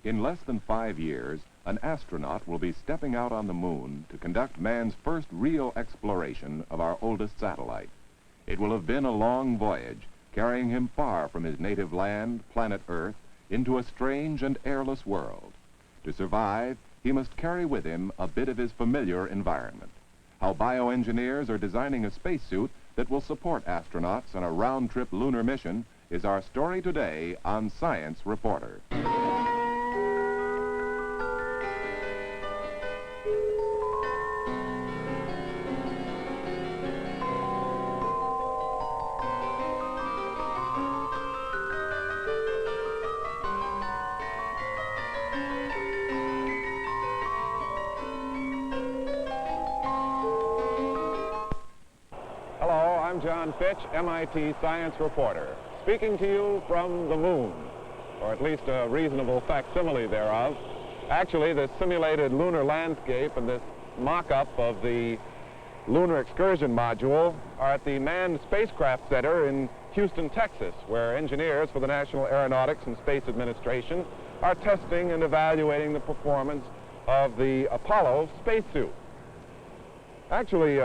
In less than 5 years, an astronaut will be stepping out on the moon to conduct man's first real exploration of our oldest satellite. It will have been a long voyage, carrying him far from his native land, planet Earth, into a strange and airless world. To survive, he must carry with him a bit of his familiar environment. How bioengineers are designing a spacesuit that will support astronauts on a round-trip lunar mission is our story today on Science Reporter. Hello, I'm John Fitch, MIT Science Reporter, speaking to you from the moon, or at least a reasonable facsimile thereof. Actually, this simulated lunar landscape and this mock-up of the Lunar Excursion Module are at the Manned Spacecraft Center in Houston, Texas, where engineers for the National Aeronautics and Space Administration are testing and evaluating the performance of the Apollo spacesuit. Actually,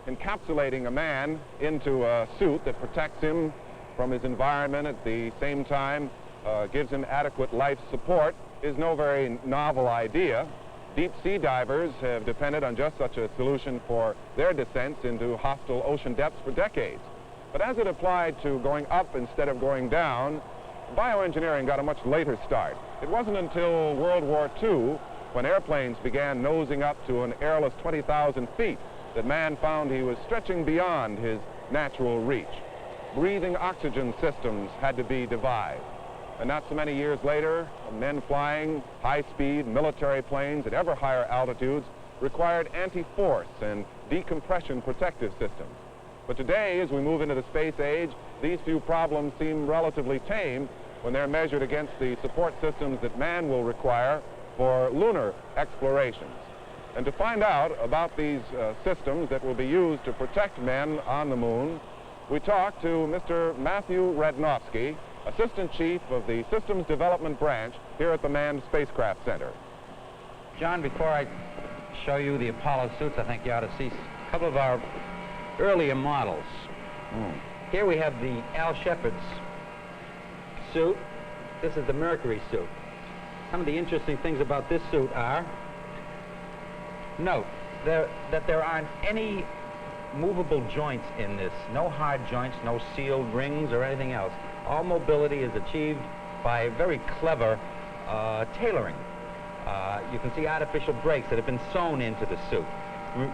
encapsulating a man into a suit that protects him from his environment at the same time gives him adequate life support is no very novel idea. Deep sea divers have depended on just such a solution for their descents into hostile ocean depths for decades. But as it applied to going up instead of going down, bioengineering got a much later start. It wasn't until World War II, when airplanes began nosing up to an airless 20,000 feet, that man found he was stretching beyond his natural reach. Breathing oxygen systems had to be devised. And not so many years later, men flying high-speed military planes at ever higher altitudes required anti-force and decompression protective systems. But today, as we move into the space age, these few problems seem relatively tame when they're measured against the support systems that man will require for lunar explorations. And to find out about these systems that will be used to protect men on the moon, we talked to Mr. Matthew Radnofsky, Assistant Chief of the Systems Development Branch here at the Manned Spacecraft Center. John, before I show you the Apollo suits, I think you ought to see a couple of our earlier models. Here we have the Al Shepard's suit. This is the Mercury Suit. Some of the interesting things about this suit are, note that there aren't any movable joints in this. No hard joints, no sealed rings or anything else. All mobility is achieved by very clever tailoring. You can see artificial brakes that have been sewn into the suit,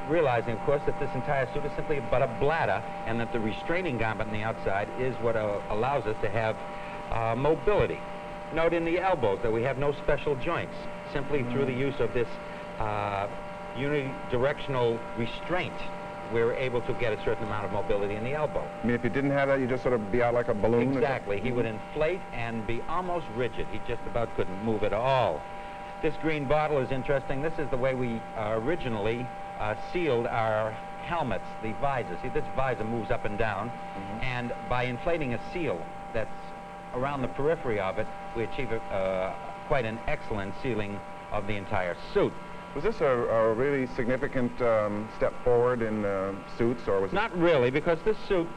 realizing, of course, that this entire suit is simply but a bladder, and that the restraining garment on the outside is what allows us to have mobility. Note in the elbows that we have no special joints, simply through the use of this unidirectional restraint, we're able to get a certain amount of mobility in the elbow. I mean, if you didn't have that, you'd just sort of be out like a balloon? Exactly. He would inflate and be almost rigid. He just about couldn't move at all. This green bottle is interesting. This is the way we originally sealed our helmets, the visor. See, this visor moves up and down, and by inflating a seal that's around the periphery of it, we achieve quite an excellent sealing of the entire suit. Was this a really significant step forward in suits, or was it? Not really, because this suit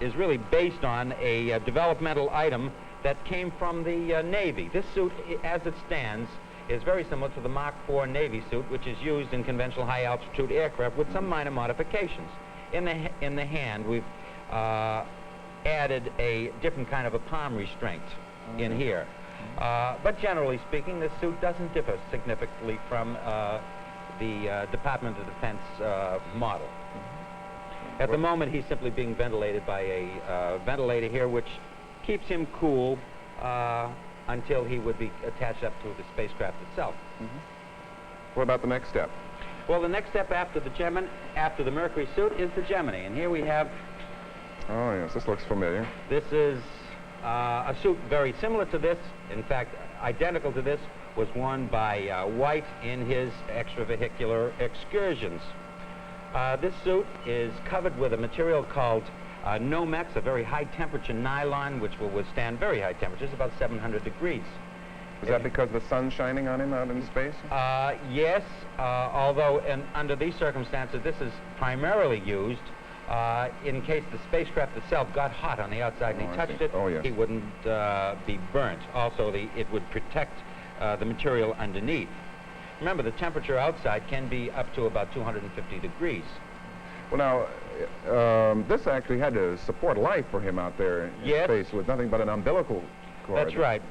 is really based on a developmental item that came from the Navy. This suit, as it stands, is very similar to the Mark IV Navy suit, which is used in conventional high-altitude aircraft with some minor modifications. In the hand, we've added a different kind of a palm restraint in here. But generally speaking, this suit doesn't differ significantly from the Department of Defense model. At the moment, he's simply being ventilated by a ventilator here, which keeps him cool until he would be attached up to the spacecraft itself. What about the next step? Well, the next step after the Mercury suit is the Gemini, and here we have. Oh yes, this looks familiar. This is a suit very similar to this, in fact, identical to this, was worn by White in his extravehicular excursions. This suit is covered with a material called Nomex, a very high temperature nylon, which will withstand very high temperatures, about 700 degrees. Is that because the sun's shining on him out in space? Yes, although under these circumstances, this is primarily used in case the spacecraft itself got hot on the outside and he touched it, yes. he wouldn't be burnt. Also, it would protect the material underneath. Remember, the temperature outside can be up to about 250 degrees. Well, now, this actually had to support life for him out there in space with nothing but an umbilical cord. That's right.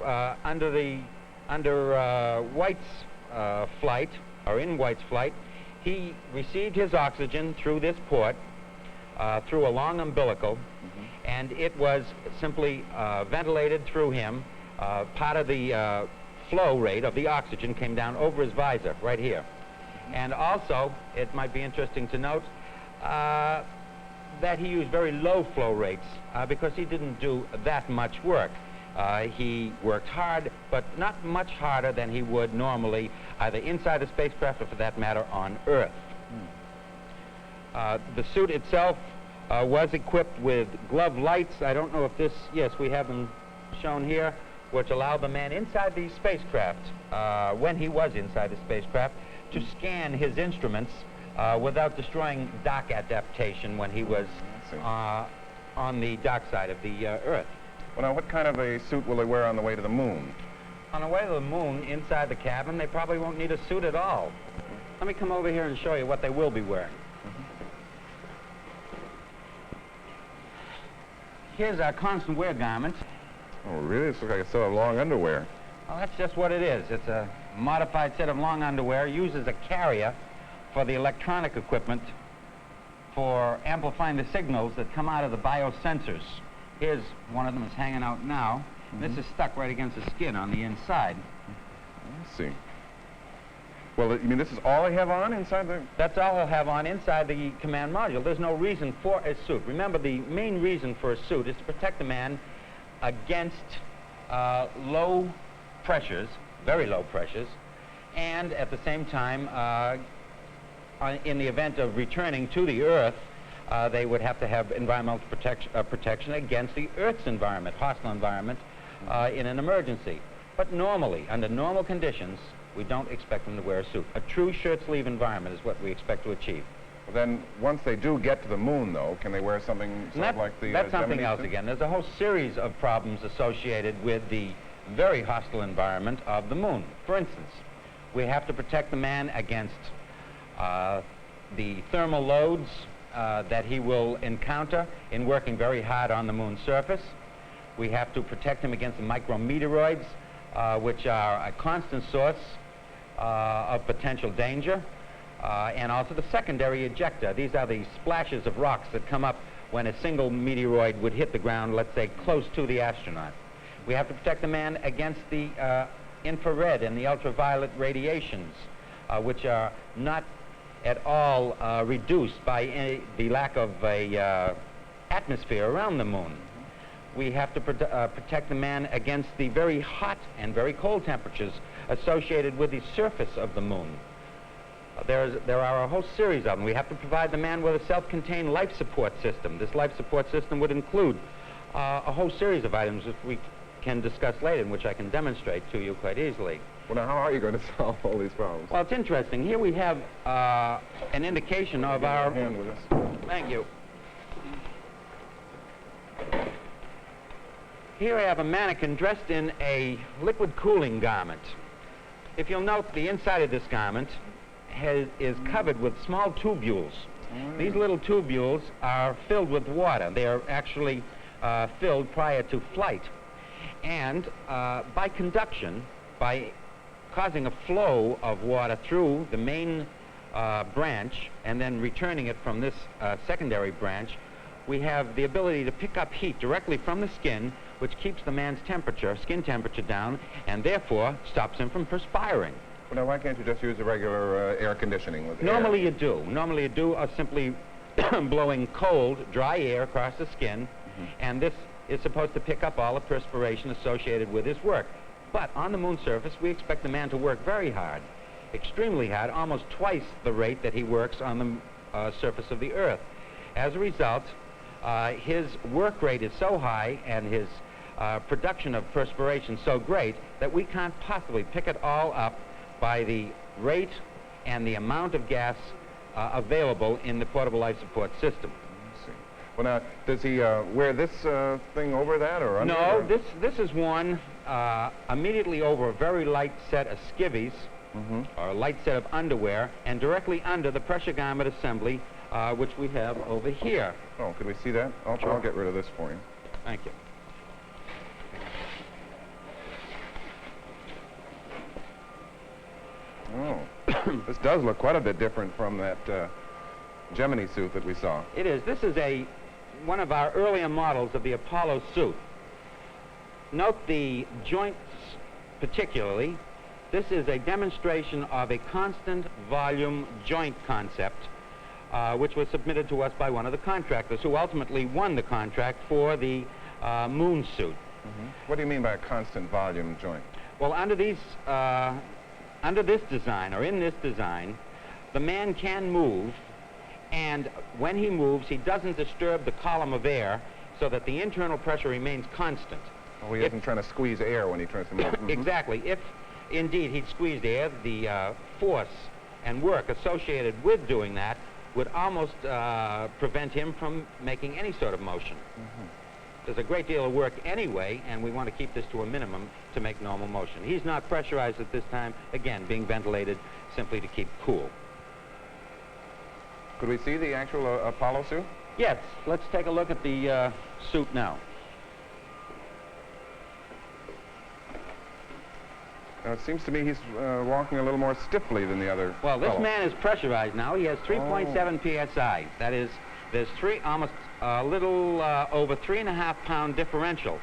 Under White's flight, or in White's flight, he received his oxygen through this port, through a long umbilical, and it was simply ventilated through him. Part of the flow rate of the oxygen came down over his visor, right here. And also, it might be interesting to note that he used very low flow rates because he didn't do that much work. He worked hard, but not much harder than he would normally, either inside the spacecraft or, for that matter, on Earth. The suit itself was equipped with glove lights. I don't know if this, yes, we have them shown here, which allowed the man inside the spacecraft, when he was inside the spacecraft, to scan his instruments without destroying dock adaptation when he was on the dock side of the Earth. Well, now, what kind of a suit will they wear on the way to the moon? On the way to the moon, inside the cabin, they probably won't need a suit at all. Let me come over here and show you what they will be wearing. Here's our constant wear garment. Oh, really? This looks like a set of long underwear. Well, that's just what it is. It's a modified set of long underwear used as a carrier for the electronic equipment for amplifying the signals that come out of the biosensors. Here's one of them is hanging out now. This is stuck right against the skin on the inside. Let's see. Well, you mean this is all they have on inside the... That's all they'll have on inside the command module. There's no reason for a suit. Remember, the main reason for a suit is to protect the man against low pressures, very low pressures, and at the same time, in the event of returning to the Earth, they would have to have environmental protection against the Earth's environment, hostile environment, in an emergency. But normally, under normal conditions, we don't expect them to wear a suit. A true shirt-sleeve environment is what we expect to achieve. Well, then, once they do get to the moon, though, can they wear something sort of like the That's something Gemini else suit? again. There's a whole series of problems associated with the very hostile environment of the moon. For instance, we have to protect the man against the thermal loads that he will encounter in working very hard on the moon's surface. We have to protect him against the micrometeoroids, which are a constant source of potential danger, and also the secondary ejecta. These are the splashes of rocks that come up when a single meteoroid would hit the ground, let's say, close to the astronaut. We have to protect the man against the infrared and the ultraviolet radiations, which are not at all reduced by the lack of a atmosphere around the moon. We have to protect the man against the very hot and very cold temperatures associated with the surface of the moon. There are a whole series of them. We have to provide the man with a self-contained life support system. This life support system would include a whole series of items which we can discuss later, in which I can demonstrate to you quite easily. Well, now, how are you going to solve all these problems? Well, it's interesting. Here we have an indication of our... Hand with us. Thank you. Here I have a mannequin dressed in a liquid cooling garment. If you'll note, the inside of this garment is covered with small tubules. These little tubules are filled with water. They are actually filled prior to flight. And by conduction, by causing a flow of water through the main branch and then returning it from this secondary branch, we have the ability to pick up heat directly from the skin, which keeps the man's temperature, skin temperature, down, and therefore stops him from perspiring. Well, now, why can't you just use the regular air conditioning with Normally air? you do. Normally you do simply blowing cold, dry air across the skin, and this is supposed to pick up all the perspiration associated with his work. But on the moon's surface, we expect the man to work very hard, extremely hard, almost twice the rate that he works on the surface of the Earth. As a result, his work rate is so high and his production of perspiration so great that we can't possibly pick it all up by the rate and the amount of gas available in the portable life support system. Let's see. Well, now, does he wear this thing over that or under? No, or? this is worn immediately over a very light set of skivvies, or a light set of underwear, and directly under the pressure garment assembly, which we have over here. Oh, could we see that? Sure. I'll get rid of this for you. Thank you. Oh, this does look quite a bit different from that Gemini suit that we saw. It is. This is one of our earlier models of the Apollo suit. Note the joints particularly. This is a demonstration of a constant volume joint concept, which was submitted to us by one of the contractors who ultimately won the contract for the moon suit. What do you mean by a constant volume joint? Well, under this design, or in this design, the man can move, and when he moves, he doesn't disturb the column of air so that the internal pressure remains constant. Oh, he isn't trying to squeeze air when he tries to move. Exactly. If indeed he'd squeezed air, the force and work associated with doing that would almost prevent him from making any sort of motion. There's a great deal of work anyway, and we want to keep this to a minimum to make normal motion. He's not pressurized at this time, again, being ventilated simply to keep cool. Could we see the actual Apollo suit? Yes, let's take a look at the suit now. Now, it seems to me he's walking a little more stiffly than the other Well, this fellow. man is pressurized now. He has 3.7 psi. That is, there's almost a little over 3.5 pound differential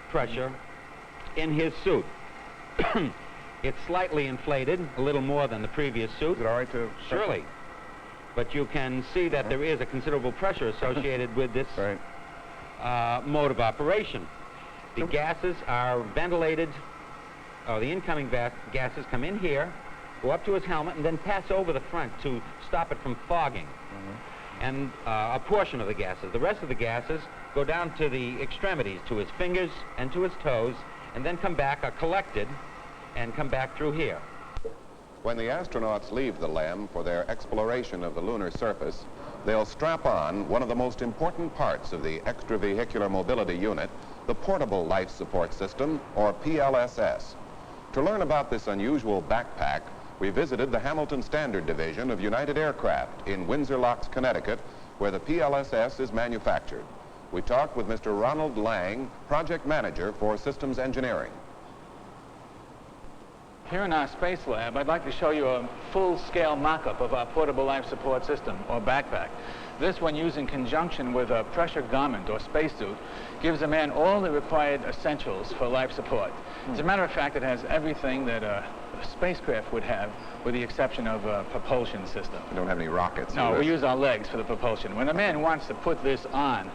pressure in his suit. It's slightly inflated, a little more than the previous suit. Is it all right to... Surely. But you can see that there is a considerable pressure associated with this mode of operation. The gases are ventilated. The incoming gases come in here, go up to his helmet, and then pass over the front to stop it from fogging. And a portion of the gases. The rest of the gases go down to the extremities, to his fingers and to his toes, and then come back, are collected, and come back through here. When the astronauts leave the LEM for their exploration of the lunar surface, they'll strap on one of the most important parts of the extravehicular mobility unit, the Portable Life Support System, or PLSS. To learn about this unusual backpack, we visited the Hamilton Standard Division of United Aircraft in Windsor Locks, Connecticut, where the PLSS is manufactured. We talked with Mr. Ronald Lang, project manager for systems engineering. Here in our space lab, I'd like to show you a full-scale mock-up of our portable life support system, or backpack. This, when used in conjunction with a pressure garment or spacesuit, gives a man all the required essentials for life support. As a matter of fact, it has everything that a spacecraft would have, with the exception of a propulsion system. We don't have any rockets. No, we use our legs for the propulsion. When a man wants to put this on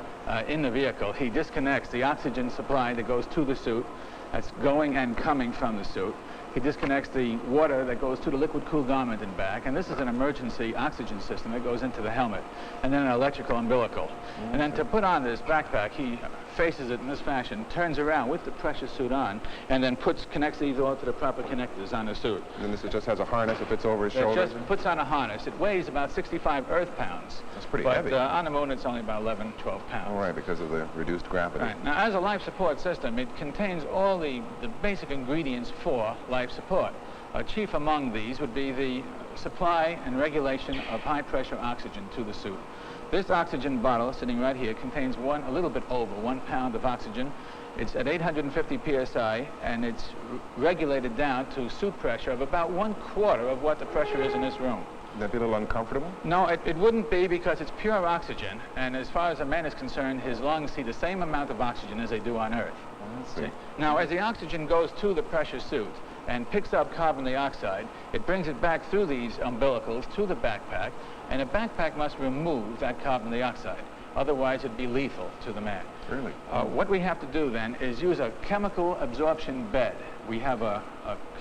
in the vehicle, he disconnects the oxygen supply that goes to the suit, that's going and coming from the suit. He disconnects the water that goes to the liquid-cooled garment and back, and this is an emergency oxygen system that goes into the helmet, and then an electrical umbilical. And then to put on this backpack, he faces it in this fashion, turns around with the pressure suit on, and then connects these all to the proper connectors on the suit. And this just has a harness that fits over his It shoulders? just puts on a harness. It weighs about 65 Earth pounds. That's pretty but, heavy. on the moon, it's only about 11, 12 pounds. All right, because of the reduced gravity. Right. Now, as a life support system, it contains all the basic ingredients for life support. Chief among these would be the supply and regulation of high-pressure oxygen to the suit. This oxygen bottle sitting right here contains a little bit over 1 pound of oxygen. It's at 850 psi, and it's regulated down to suit pressure of about 1/4 of what the pressure is in this room. Would that be a little uncomfortable? No, it wouldn't be, because it's pure oxygen, and as far as a man is concerned, his lungs see the same amount of oxygen as they do on Earth. Let's see. Now, as the oxygen goes to the pressure suit and picks up carbon dioxide, it brings it back through these umbilicals to the backpack, and a backpack must remove that carbon dioxide. Otherwise, it'd be lethal to the man. Really? What we have to do then is use a chemical absorption bed. We have a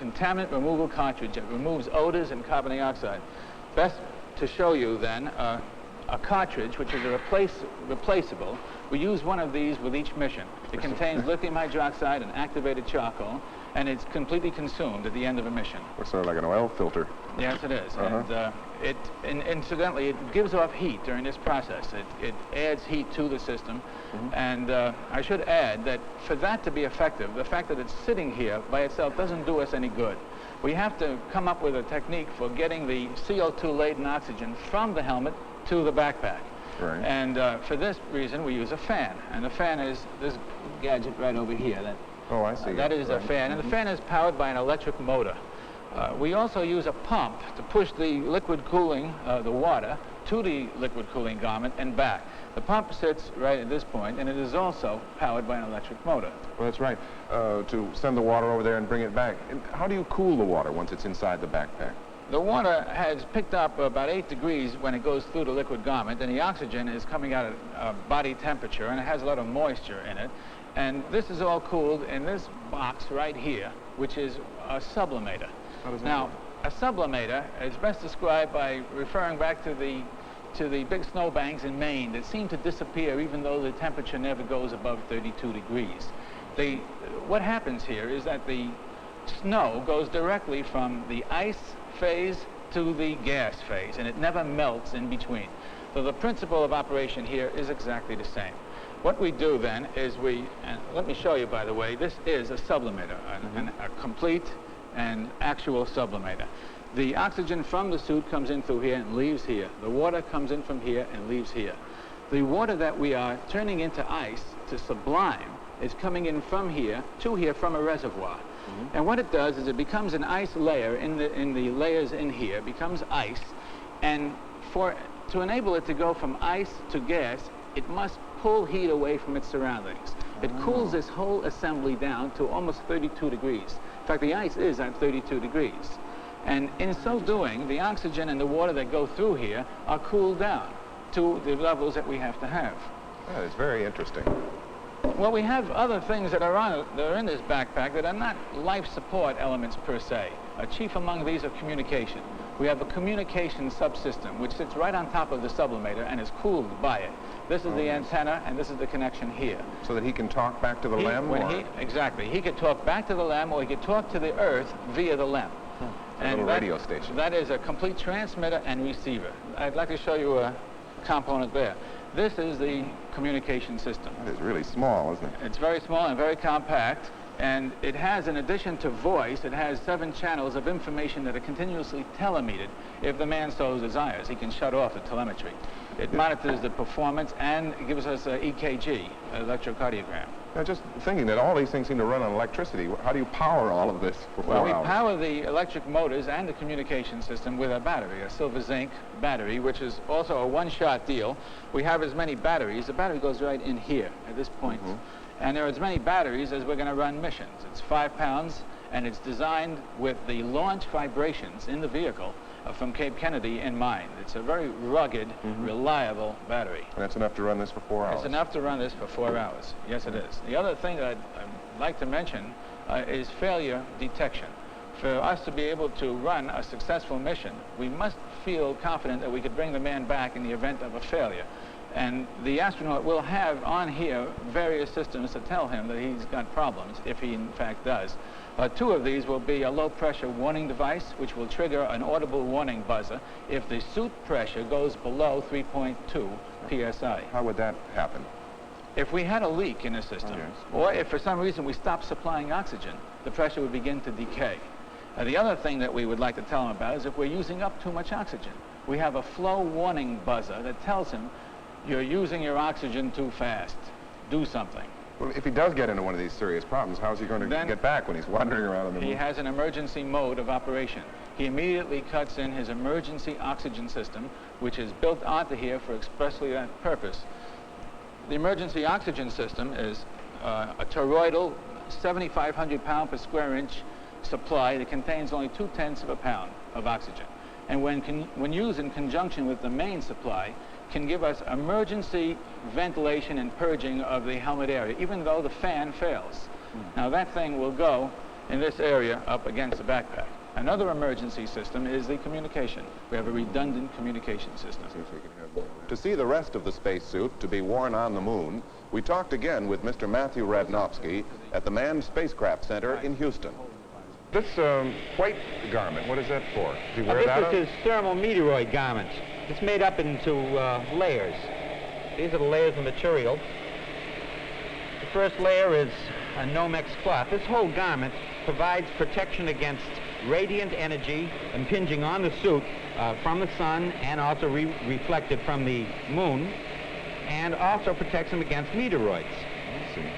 contaminant removal cartridge that removes odors and carbon dioxide. Best to show you then a cartridge, which is replaceable, We use one of these with each mission. It contains lithium hydroxide and activated charcoal, and it's completely consumed at the end of a mission. It's sort of like an oil filter. Yes, it is. And incidentally, it gives off heat during this process. It adds heat to the system. And I should add that for that to be effective, the fact that it's sitting here by itself doesn't do us any good. We have to come up with a technique for getting the CO2-laden oxygen from the helmet to the backpack. Right. And for this reason, we use a fan. And the fan is this gadget right over here. Oh, I see. That is a fan. And the fan is powered by an electric motor. We also use a pump to push the liquid cooling, the water, to the liquid cooling garment and back. The pump sits right at this point, and it is also powered by an electric motor. Well, that's right. To send the water over there and bring it back. And how do you cool the water once it's inside the backpack? The water has picked up about 8 degrees when it goes through the liquid garment, and the oxygen is coming out at body temperature, and it has a lot of moisture in it. And this is all cooled in this box right here, which is a sublimator. How does that Now, work? a sublimator is best described by referring back to the big snowbanks in Maine that seem to disappear even though the temperature never goes above 32 degrees. What happens here is that the snow goes directly from the ice phase to the gas phase, and it never melts in between. So the principle of operation here is exactly the same. What we do then is and let me show you, by the way, this is a sublimator, a complete and actual sublimator. The oxygen from the suit comes in through here and leaves here. The water comes in from here and leaves here. The water that we are turning into ice to sublime is coming in from here to here from a reservoir. And what it does is it becomes an ice layer in the layers in here, becomes ice, and to enable it to go from ice to gas, it must pull heat away from its surroundings. It cools this whole assembly down to almost 32 degrees. In fact, the ice is at 32 degrees. And in so doing, the oxygen and the water that go through here are cooled down to the levels that we have to have. That is very interesting. Well, we have other things that are in this backpack that are not life support elements per se. Chief among these are communication. We have a communication subsystem which sits right on top of the sublimator and is cooled by it. This is the antenna, and this is the connection here. So that he can talk back to the LEM? Exactly. He could talk back to the LEM, or he could talk to the Earth via the LEM. A little radio station. That is a complete transmitter and receiver. I'd like to show you a component there. This is the communication system. It is really small, isn't it? It's very small and very compact, and it has, in addition to voice, it has 7 channels of information that are continuously telemetered if the man so desires. He can shut off the telemetry. It monitors the performance and gives us an EKG, electrocardiogram. Now, just thinking that all these things seem to run on electricity, how do you power all of this for 4 hours? Well, we hours? power the electric motors and the communication system with a battery, a silver zinc battery, which is also a one-shot deal. We have as many batteries. The battery goes right in here at this point. And there are as many batteries as we're going to run missions. It's 5 pounds, and it's designed with the launch vibrations in the vehicle from Cape Kennedy in mind. It's a very rugged, reliable battery. And that's enough to run this for 4 hours? It's enough to run this for 4 hours. Yes, it is. The other thing that I'd like to mention is failure detection. For us to be able to run a successful mission, we must feel confident that we could bring the man back in the event of a failure. And the astronaut will have on here various systems to tell him that he's got problems, if he in fact does. 2 of these will be a low-pressure warning device, which will trigger an audible warning buzzer if the suit pressure goes below 3.2 psi. How would that happen? If we had a leak in the system, or if for some reason we stopped supplying oxygen, the pressure would begin to decay. The other thing that we would like to tell him about is if we're using up too much oxygen. We have a flow warning buzzer that tells him, you're using your oxygen too fast. Do something. Well, if he does get into one of these serious problems, how is he going to get back when he's wandering around in the moon? He has an emergency mode of operation. He immediately cuts in his emergency oxygen system, which is built onto here for expressly that purpose. The emergency oxygen system is a toroidal 7,500 pound per square inch supply that contains only 0.2 of a pound of oxygen. And when used in conjunction with the main supply, can give us emergency ventilation and purging of the helmet area, even though the fan fails. Now that thing will go in this area up against the backpack. Another emergency system is the communication. We have a redundant communication system. To see the rest of the spacesuit to be worn on the moon, we talked again with Mr. Matthew Radnofsky at the Manned Spacecraft Center in Houston. This white garment, what is that for? Does he wear that? This is his thermal meteoroid garment. It's made up into layers. These are the layers of material. The first layer is a Nomex cloth. This whole garment provides protection against radiant energy impinging on the suit from the sun and also reflected from the moon, and also protects them against meteoroids. Let's see.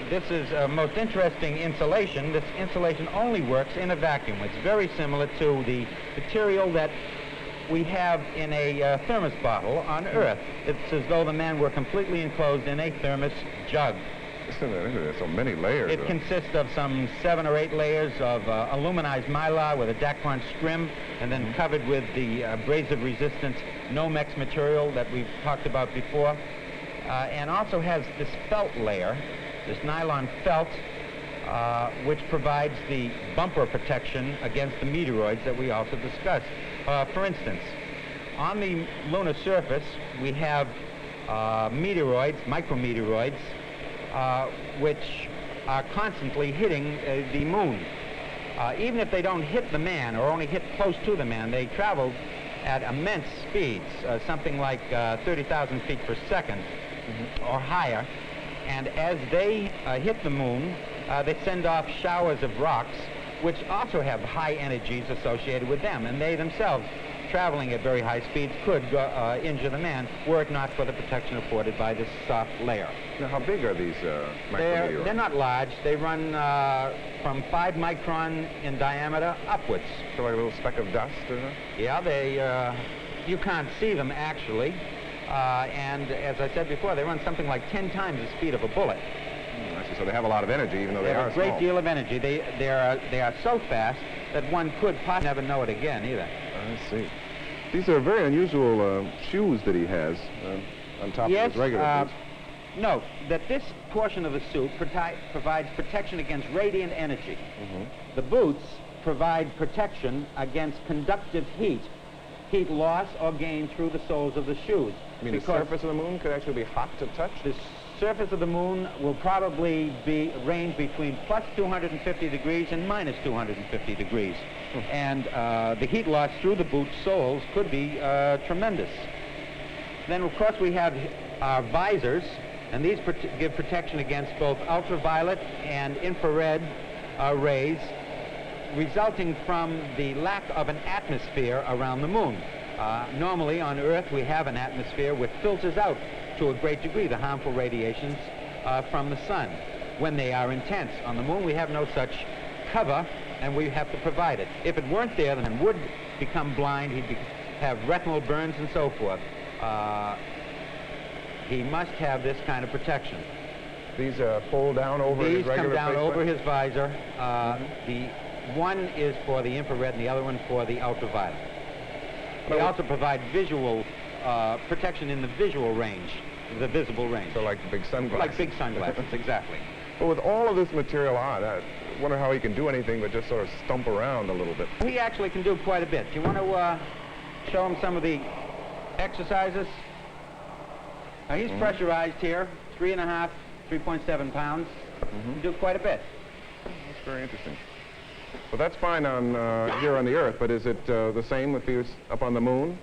This is a most interesting insulation. This insulation only works in a vacuum. It's very similar to the material that we have in a thermos bottle on Earth. It's as though the man were completely enclosed in a thermos jug. There's so many layers. It consists of some 7 or 8 layers of aluminized mylar with a Dacron scrim, and then covered with the abrasive-resistant Nomex material that we've talked about before, and also has this felt layer, this nylon felt, which provides the bumper protection against the meteoroids that we also discussed. For instance, on the lunar surface, we have meteoroids, micrometeoroids, which are constantly hitting the moon. Even if they don't hit the man or only hit close to the man, they travel at immense speeds, something like 30,000 feet per second or higher. And as they hit the moon, they send off showers of rocks, which also have high energies associated with them. And they themselves, traveling at very high speeds, could injure the man were it not for the protection afforded by this soft layer. Now, how big are these micrometeoroids? They're not large. They run from 5 micron in diameter upwards. So like a little speck of dust, isn't it? Yeah, you can't see them actually. And as I said before, they run something like 10 times the speed of a bullet. I see. So they have a lot of energy, even though they are have a great small. deal of energy. They are so fast that one could possibly never know it again either. I see. These are very unusual shoes that he has on top of his regular boots. Note that this portion of the suit provides protection against radiant energy. The boots provide protection against conductive heat loss or gain through the soles of the shoes. You mean the surface of the moon could actually be hot to touch? The surface of the moon will probably range between plus 250 degrees and minus 250 degrees. And the heat loss through the boot soles could be tremendous. Then, of course, we have our visors, and these give protection against both ultraviolet and infrared rays, resulting from the lack of an atmosphere around the moon. Normally on Earth we have an atmosphere which filters out to a great degree the harmful radiations from the sun when they are intense. On the moon we have no such cover, and we have to provide it. If it weren't there, then he would become blind, he'd have retinal burns and so forth. He must have this kind of protection. These fold down over his regular These come down faceplate? over his visor. The one is for the infrared and the other one for the ultraviolet. They also provide visual protection in the visual range, the visible range. So like big sunglasses? Like big sunglasses, exactly. But with all of this material on, I wonder how he can do anything but just sort of stump around a little bit. He actually can do quite a bit. Do you want to show him some of the exercises? Now he's pressurized here, 3.5, 3.7 pounds. He can do quite a bit. That's very interesting. Well, that's fine on here on the Earth, but is it the same if he was up on the moon?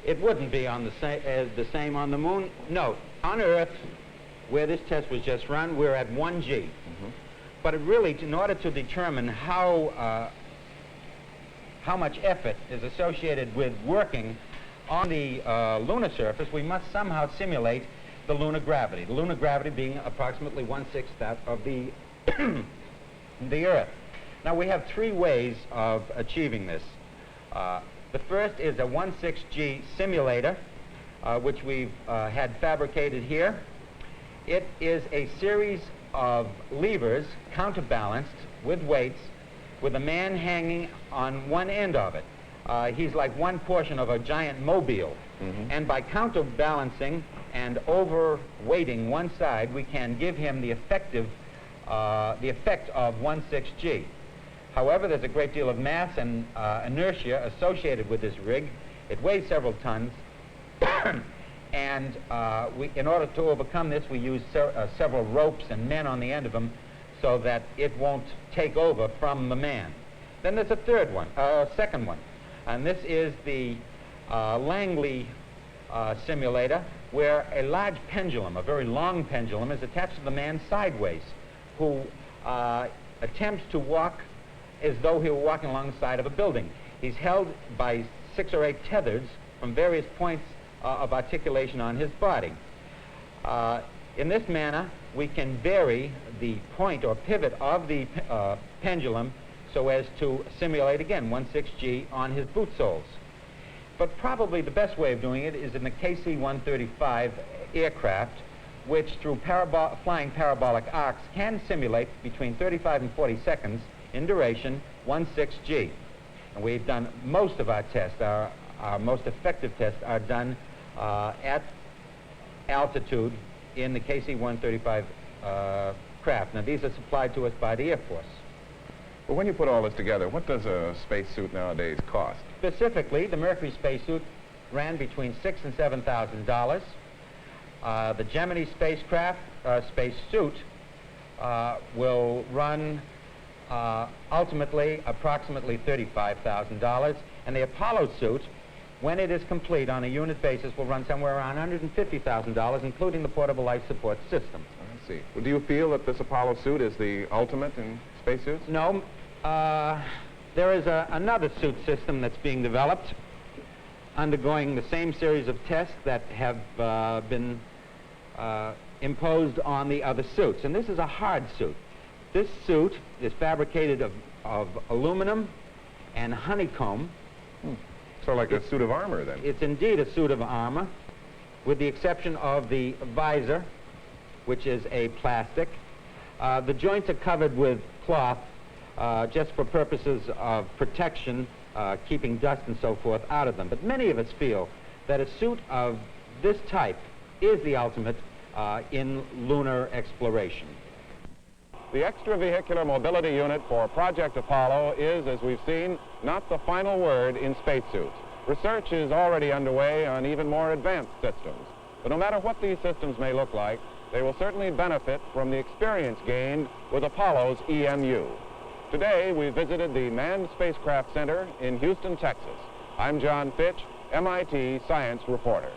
It wouldn't be on the same on the moon. No, on Earth, where this test was just run, we're at 1G. But it really, in order to determine how much effort is associated with working on the lunar surface, we must somehow simulate the lunar gravity. The lunar gravity being approximately 1/6 that of the the Earth. Now we have 3 ways of achieving this. The first is a 1/6G simulator, which we've had fabricated here. It is a series of levers counterbalanced with weights, with a man hanging on one end of it. He's like one portion of a giant mobile. And by counterbalancing and overweighting one side, we can give him the effect of 1/6G. However, there's a great deal of mass and inertia associated with this rig. It weighs several tons, and in order to overcome this, we use several ropes and men on the end of them so that it won't take over from the man. Then there's a second one, and this is the Langley simulator, where a large pendulum, a very long pendulum, is attached to the man sideways, who attempts to walk as though he were walking along the side of a building. He's held by 6 or 8 tethers from various points of articulation on his body. In this manner, we can vary the point or pivot of the pendulum so as to simulate, again, 1/6G on his boot soles. But probably the best way of doing it is in the KC-135 aircraft, which through flying parabolic arcs can simulate between 35 and 40 seconds in duration 1/6G. And we've done most of our tests, our most effective tests are done at altitude in the KC-135 craft. Now, these are supplied to us by the Air Force. But when you put all this together, what does a spacesuit nowadays cost? Specifically, the Mercury spacesuit ran between $6,000 and $7,000. The Gemini spacecraft spacesuit will run ultimately approximately $35,000, and the Apollo suit, when it is complete on a unit basis, will run somewhere around $150,000, including the portable life support system. I see. Well, do you feel that this Apollo suit is the ultimate in spacesuits? No. There is another suit system that's being developed, undergoing the same series of tests that have been imposed on the other suits, and this is a hard suit. This suit is fabricated of aluminum and honeycomb. So like a suit of armor, then? It's indeed a suit of armor, with the exception of the visor, which is a plastic. The joints are covered with cloth just for purposes of protection, keeping dust and so forth out of them. But many of us feel that a suit of this type is the ultimate in lunar exploration. The extravehicular mobility unit for Project Apollo is, as we've seen, not the final word in spacesuits. Research is already underway on even more advanced systems. But no matter what these systems may look like, they will certainly benefit from the experience gained with Apollo's EMU. Today, we visited the Manned Spacecraft Center in Houston, Texas. I'm John Fitch, MIT science reporter.